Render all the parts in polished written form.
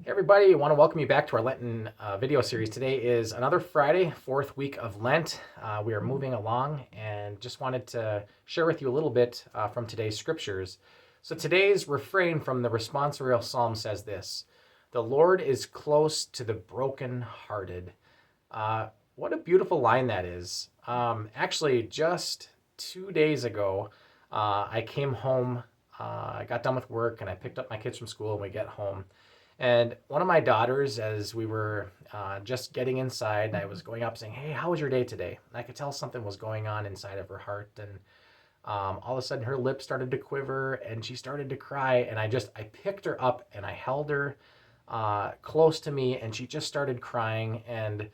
Hey everybody, I want to welcome you back to our Lenten video series. Today is another Friday, fourth week of Lent. We are moving along and just wanted to share with you a little bit from today's scriptures. So today's refrain from the responsorial psalm says this: "The Lord is close to the brokenhearted." What a beautiful line that is. Actually, just 2 days ago, I came home. I got done with work and I picked up my kids from school and we get home. And one of my daughters, as we were just getting inside, I was going up saying, "Hey, how was your day today?" And I could tell something was going on inside of her heart. And all of a sudden, her lips started to quiver and she started to cry. And I picked her up and I held her close to me, and she just started crying. And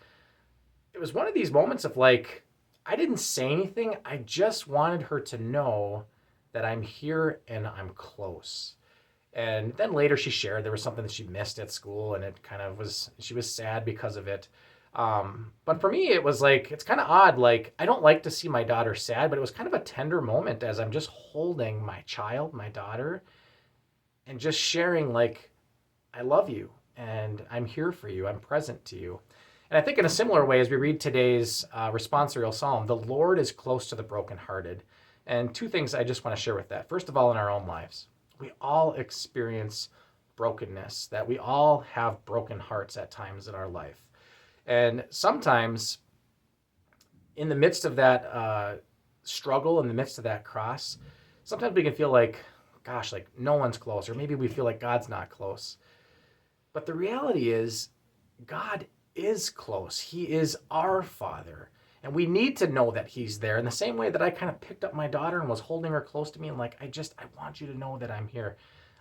it was one of these moments of like, I didn't say anything. I just wanted her to know that I'm here and I'm close. And then later she shared there was something that she missed at school, and it kind of was, she was sad because of it. But for me, it was like, it's kind of odd. Like, I don't like to see my daughter sad, but it was kind of a tender moment as I'm just holding my child, my daughter, and just sharing, like, I love you and I'm here for you. I'm present to you. And I think in a similar way, as we read today's responsorial psalm, the Lord is close to the brokenhearted. And two things I just want to share with that. First of all, in our own lives, we all experience brokenness, that we all have broken hearts at times in our life. And sometimes in the midst of that struggle, in the midst of that cross, sometimes we can feel like, gosh, like no one's close, or maybe we feel like God's not close. But the reality is, God is close. He is our Father. And we need to know that He's there in the same way that I kind of picked up my daughter and was holding her close to me and like, I want you to know that I'm here.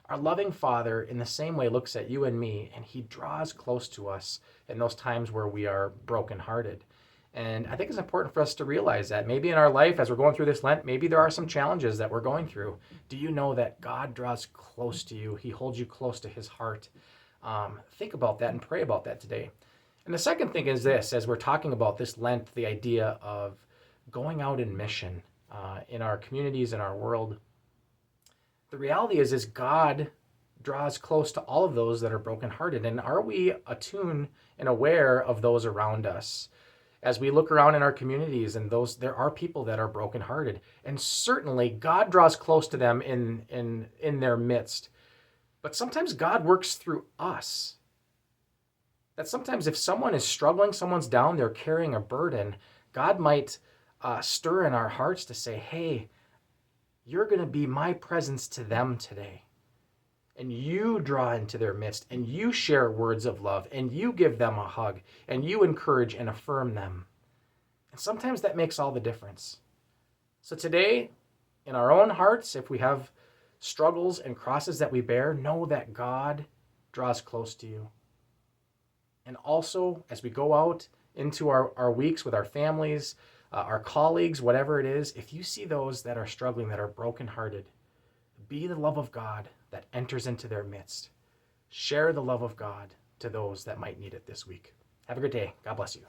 Our loving Father, in the same way, looks at you and me, and He draws close to us in those times where we are brokenhearted. And I think it's important for us to realize that maybe in our life, as we're going through this Lent, maybe there are some challenges that we're going through. Do you know that God draws close to you? He holds you close to His heart. Think about that and pray about that today. And the second thing is this: as we're talking about this Lent, the idea of going out in mission in our communities, in our world, the reality is God draws close to all of those that are brokenhearted. And are we attuned and aware of those around us? As we look around in our communities, and there are people that are brokenhearted, and certainly God draws close to them in their midst. But sometimes God works through us. That sometimes if someone is struggling, someone's down, they're carrying a burden, God might stir in our hearts to say, "Hey, you're going to be my presence to them today." And you draw into their midst, and you share words of love, and you give them a hug, and you encourage and affirm them. And sometimes that makes all the difference. So today, in our own hearts, if we have struggles and crosses that we bear, know that God draws close to you. And also, as we go out into our weeks with our families, our colleagues, whatever it is, if you see those that are struggling, that are brokenhearted, be the love of God that enters into their midst. Share the love of God to those that might need it this week. Have a good day. God bless you.